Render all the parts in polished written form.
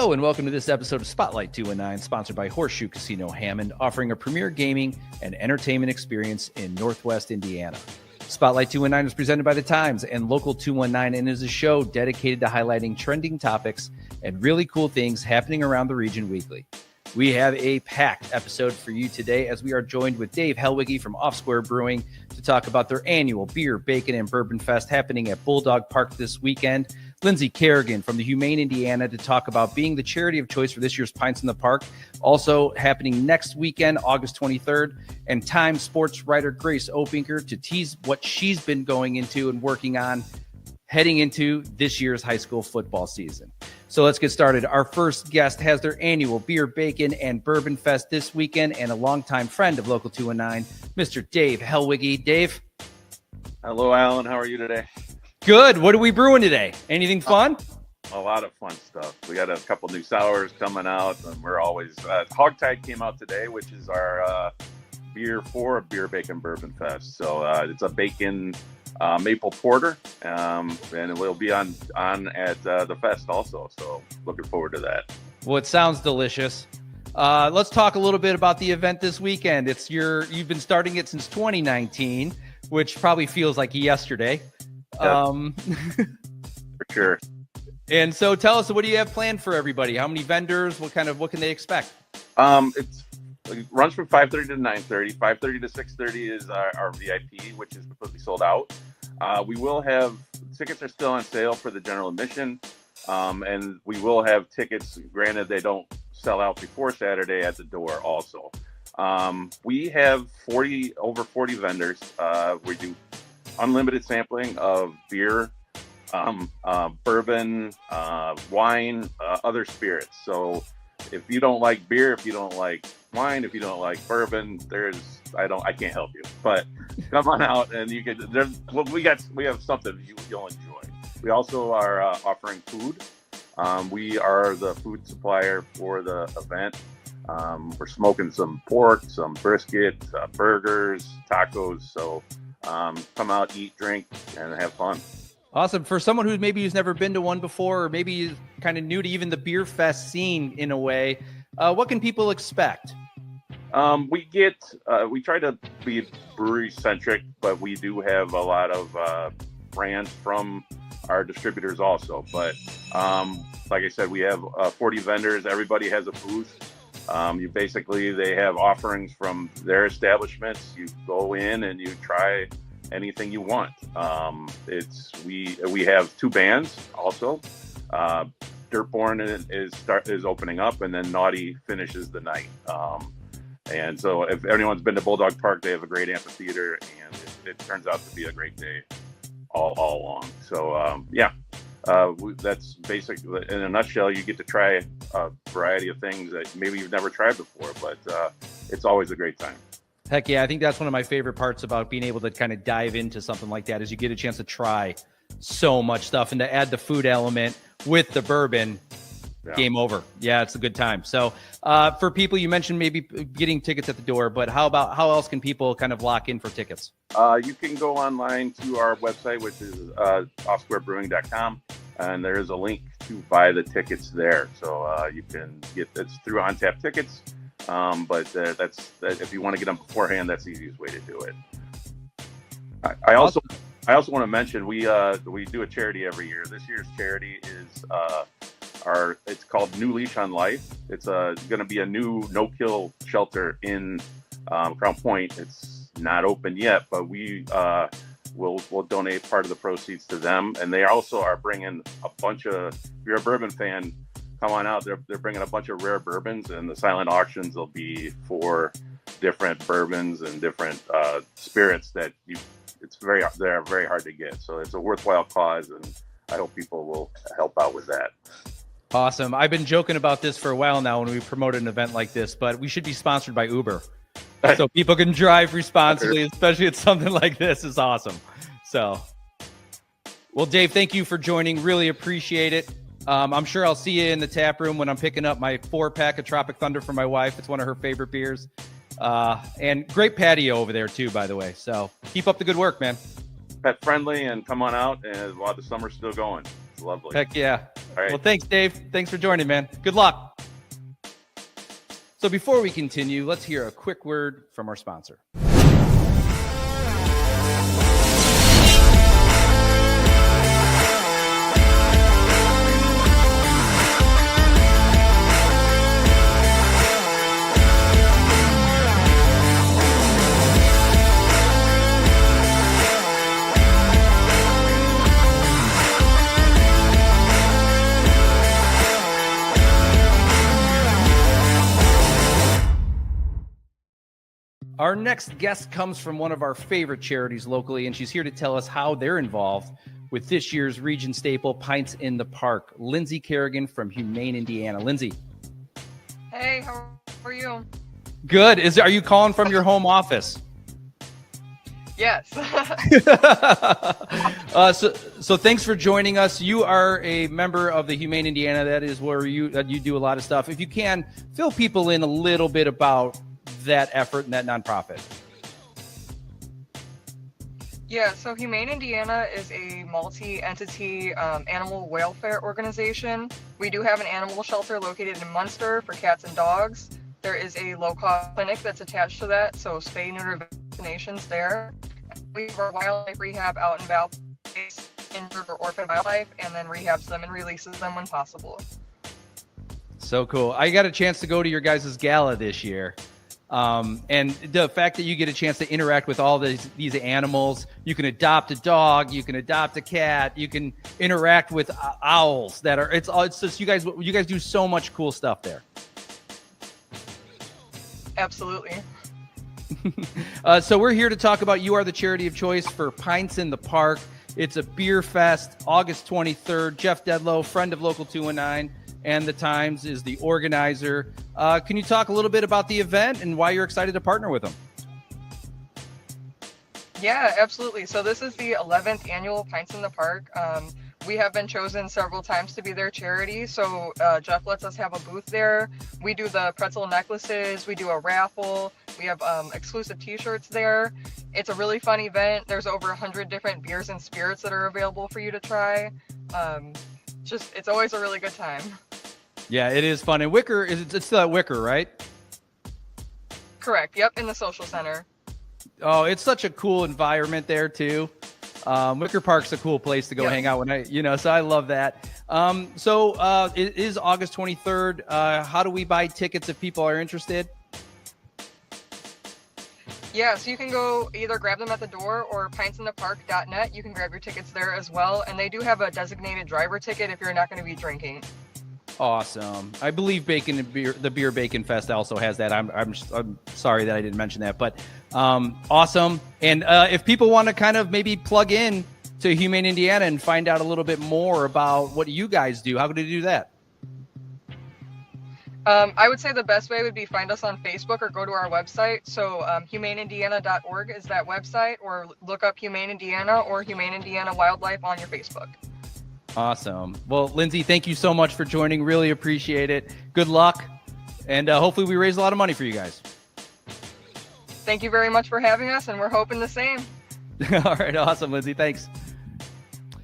Hello and welcome to this episode of Spotlight 219, sponsored by Horseshoe Casino Hammond, offering a premier gaming and entertainment experience in Northwest Indiana. Spotlight 219 is presented by The Times and Local 219 and is a show dedicated to highlighting trending topics and really cool things happening around the region weekly. We have a packed episode for you today as we are joined with Dave Hellwege from Off Square Brewing to talk about their annual Beer, Bacon, and Bourbon Fest happening at Bulldog Park this weekend. Linsey Carrigan from the Humane Indiana to talk about being the charity of choice for this year's Pints in the Park, also happening next weekend, August 23rd. And Time Sports Writer Grace Opinker to tease what she's been going into and working on heading into this year's high school football season. So let's get started. Our first guest has their annual Beer, Bacon, and Bourbon Fest this weekend and a longtime friend of Local 219, Mr. Dave Hellwege. Dave? Hello, Alan. How are you today? Good. What are we brewing today? Anything fun? A lot of fun stuff. We got a couple new sours coming out, and we're always Hogtied came out today, which is our beer for Beer, Bacon, Bourbon Fest. So it's a bacon maple porter, and it will be on at the fest also. So looking forward to that. Well, it sounds delicious. Let's talk a little bit about the event this weekend. You've been starting it since 2019, which probably feels like yesterday. For sure. And so tell us, what do you have planned for everybody? How many vendors? What can they expect? It runs from 5:30 to 9:30. 5:30 to 6:30 is our VIP, which is completely sold out. We will have tickets are still on sale for the general admission, and we will have tickets. Granted, they don't sell out before Saturday at the door. Also, we have over 40 vendors. We do unlimited sampling of beer, bourbon, wine, other spirits. So if you don't like beer, if you don't like wine, if you don't like bourbon, I can't help you. But come on out and you can. We have something you'll enjoy. We also are offering food. We are the food supplier for the event. We're smoking some pork, some brisket, burgers, tacos. So come out, eat, drink, and have fun. Awesome. For someone who's never been to one before, or maybe is kind of new to even the beer fest scene in a way, what can people expect? We try to be brewery centric, but we do have a lot of brands from our distributors also. But like I said, we have 40 vendors. Everybody has a booth. They have offerings from their establishments. You go in and you try anything you want. We have two bands also. Dirtborn is opening up, and then Naughty finishes the night. And so if anyone's been to Bulldog Park, they have a great amphitheater, and it turns out to be a great day all along. So that's basically, in a nutshell. You get to try a variety of things that maybe you've never tried before, but it's always a great time. Heck yeah, I think that's one of my favorite parts about being able to kind of dive into something like that is you get a chance to try so much stuff, and to add the food element with the bourbon, game over. Yeah, it's a good time. So for people, you mentioned maybe getting tickets at the door, but how else can people kind of lock in for tickets? You can go online to our website, which is offsquarebrewing.com, and there is a link to buy the tickets there. So you can it's through On Tap Tickets. But that's if you want to get them beforehand, that's the easiest way to do it. I also want to mention we do a charity every year. This year's charity is it's called New Leash on Life. It's going to be a new no-kill shelter in Crown Point. It's not open yet, but we will donate part of the proceeds to them. And they also are bringing a bunch of. If you're a bourbon fan, come on out. They're bringing a bunch of rare bourbons, and the silent auctions will be for different bourbons and different spirits that they're very hard to get. So it's a worthwhile cause, and I hope people will help out with that. Awesome. I've been joking about this for a while now when we promote an event like this, but we should be sponsored by Uber so people can drive responsibly, especially at something like this. Is awesome. So, well, Dave, thank you for joining. Really appreciate it. I'm sure I'll see you in the tap room when I'm picking up my 4-pack of Tropic Thunder for my wife. It's one of her favorite beers. And great patio over there too, by the way. So keep up the good work, man. Pet friendly, and come on out. And while the summer's still going, it's lovely. Heck yeah. All right. Well, thanks, Dave. Thanks for joining, man. Good luck. So before we continue, let's hear a quick word from our sponsor. Our next guest comes from one of our favorite charities locally, and she's here to tell us how they're involved with this year's region staple, Pints in the Park. Linsey Carrigan from Humane Indiana. Linsey. Hey, how are you? Good. Are you calling from your home office? Yes. So thanks for joining us. You are a member of the Humane Indiana. That is where you do a lot of stuff. If you can, fill people in a little bit about that effort and that nonprofit. Yeah, so Humane Indiana is a multi-entity animal welfare organization. We do have an animal shelter located in Munster for cats and dogs. There is a low-cost clinic that's attached to that, so spay and neuter vaccinations there. We have our wildlife rehab out in Val, injured or orphaned wildlife, and then rehabs them and releases them when possible. So cool. I got a chance to go to your guys' gala this year. And the fact that you get a chance to interact with all these animals, you can adopt a dog, you can adopt a cat, you can interact with owls it's just you guys do so much cool stuff there. Absolutely. So we're here to talk about you are the charity of choice for Pints in the Park. It's a beer fest, August 23rd. Jeff Dedlow, friend of Local 219 and the Times, is the organizer. Can you talk a little bit about the event and why you're excited to partner with them? Yeah, absolutely. So this is the 11th annual Pints in the Park. We have been chosen several times to be their charity. So Jeff lets us have a booth there. We do the pretzel necklaces. We do a raffle. We have exclusive t-shirts there. It's a really fun event. There's over 100 different beers and spirits that are available for you to try. It's always a really good time. Yeah, it is fun. And Wicker, it's still at Wicker, right? Correct. Yep, in the social center. Oh, it's such a cool environment there too. Wicker Park's a cool place to go hang out so I love that. It is August 23rd. How do we buy tickets if people are interested? Yeah, so you can go either grab them at the door or pintsinthepark.net. You can grab your tickets there as well. And they do have a designated driver ticket if you're not going to be drinking. Awesome. I believe the Beer Bacon Fest also has that. I'm sorry that I didn't mention that, but awesome. And if people want to kind of maybe plug in to Humane Indiana and find out a little bit more about what you guys do, how could they do that? I would say the best way would be find us on Facebook or go to our website. So humaneindiana.org is that website, or look up Humane Indiana or Humane Indiana Wildlife on your Facebook. Awesome. Well, Linsey, thank you so much for joining. Really appreciate it. Good luck. And hopefully we raise a lot of money for you guys. Thank you very much for having us, and we're hoping the same. All right. Awesome, Linsey. Thanks.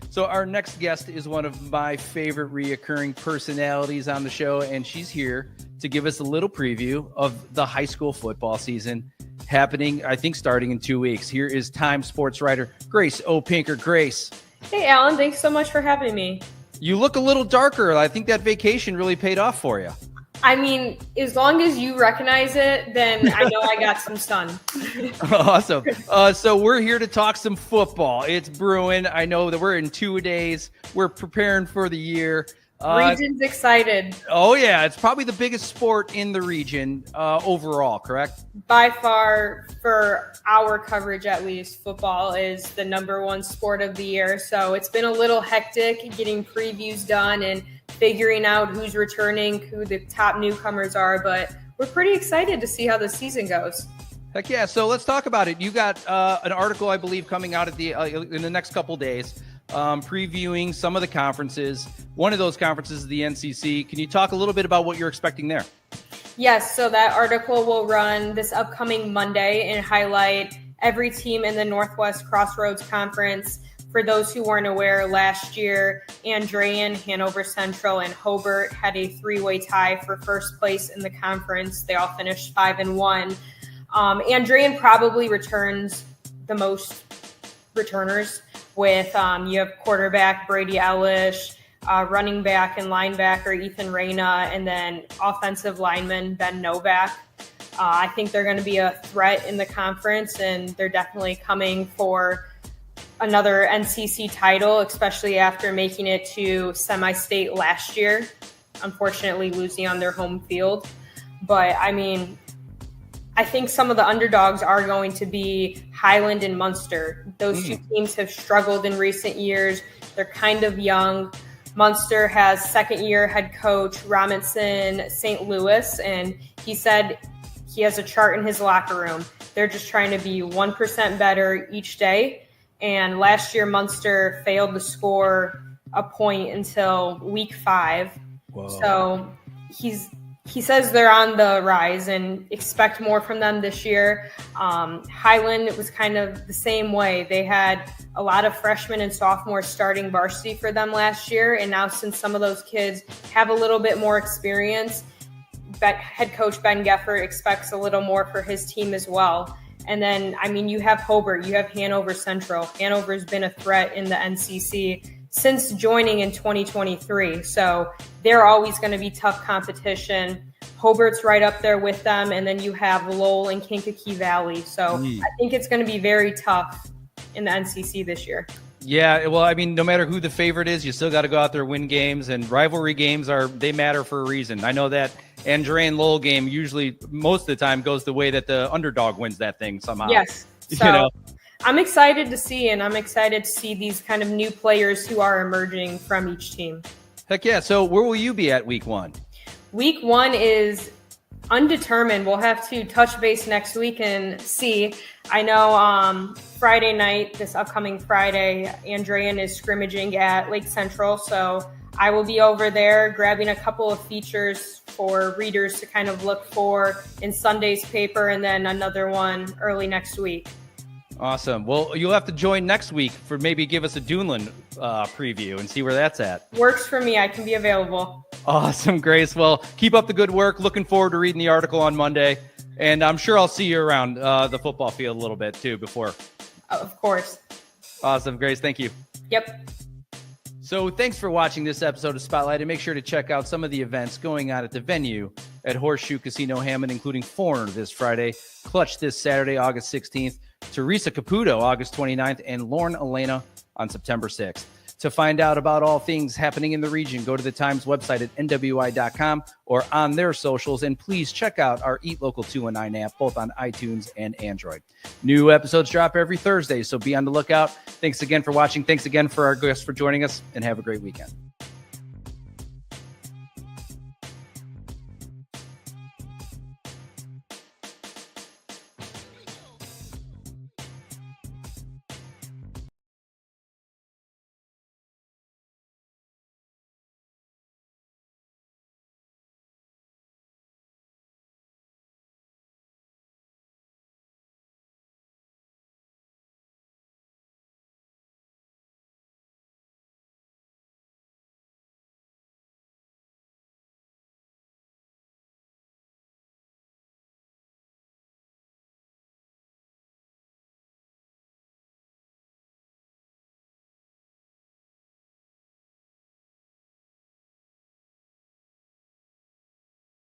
So our next guest is one of my favorite reoccurring personalities on the show, and she's here to give us a little preview of the high school football season happening, I think, starting in 2 weeks. Here is Times sports writer Grace Opinker. Grace. Hey, Alan. Thanks so much for having me. You look a little darker. I think that vacation really paid off for you. I mean, as long as you recognize it, then I know I got some sun. Awesome. So we're here to talk some football. It's brewing. I know that we're in 2 days. We're preparing for the year. Region's excited. Oh, yeah. It's probably the biggest sport in the region overall, correct? By far, for our coverage at least, football is the #1 sport of the year. So it's been a little hectic getting previews done and figuring out who's returning, who the top newcomers are. But we're pretty excited to see how the season goes. Heck yeah. So let's talk about it. You got an article, I believe, coming out in the next couple days. Previewing some of the conferences. One of those conferences is the NCC. Can you talk a little bit about what you're expecting there? Yes, so that article will run this upcoming Monday and highlight every team in the Northwest Crossroads Conference for those who weren't aware, last year, Andrean, Hanover Central, and Hobart had a three-way tie for first place in the conference. They all finished 5-1. Andrean probably returns the most returners with you have quarterback Brady Ellish, running back and linebacker Ethan Reyna, and then offensive lineman Ben Novak. I think they're going to be a threat in the conference, and they're definitely coming for another NCC title, especially after making it to semi-state last year, unfortunately losing on their home field. But I mean, I think some of the underdogs are going to be Highland and Munster. Those two teams have struggled in recent years. They're kind of young. Munster has second-year head coach Robinson St. Louis, and he said he has a chart in his locker room. They're just trying to be 1% better each day. And last year, Munster failed to score a point until week 5. Whoa. So he says they're on the rise and expect more from them this year. Highland was kind of the same way. They had a lot of freshmen and sophomores starting varsity for them last year. And now since some of those kids have a little bit more experience, head coach Ben Geffert expects a little more for his team as well. And then, I mean, you have Hobart, you have Hanover Central. Hanover's been a threat in the NCC since joining in 2023. So they're always going to be tough competition. Hobart's right up there with them. And then you have Lowell and Kankakee Valley. So I think it's going to be very tough in the NCC this year. Yeah, well, I mean, no matter who the favorite is, you still got to go out there, win games, and rivalry games they matter for a reason. I know that Andrean Lowell game usually most of the time goes the way that the underdog wins that thing somehow. Yes. So I'm excited to see, and I'm excited to see these kind of new players who are emerging from each team. Heck yeah. So where will you be at week 1? Week 1 is undetermined. We'll have to touch base next week and see. I know Friday night, this upcoming Friday, Andrean is scrimmaging at Lake Central, so I will be over there grabbing a couple of features for readers to kind of look for in Sunday's paper, and then another one early next week. Awesome. Well, you'll have to join next week for maybe give us a Duneland preview and see where that's at. Works for me. I can be available. Awesome, Grace. Well, keep up the good work. Looking forward to reading the article on Monday. And I'm sure I'll see you around the football field a little bit too before. Of course. Awesome, Grace. Thank you. Yep. So thanks for watching this episode of Spotlight, and make sure to check out some of the events going on at the venue at Horseshoe Casino Hammond, including Foreigner this Friday, Clutch this Saturday, August 16th, Teresa Caputo, August 29th, and Lauren Elena on September 6th. To find out about all things happening in the region, go to the Times website at nwi.com or on their socials, and please check out our Eat Local 219 app, both on iTunes and Android. New episodes drop every Thursday, so be on the lookout. Thanks again for watching. Thanks again for our guests for joining us, and have a great weekend.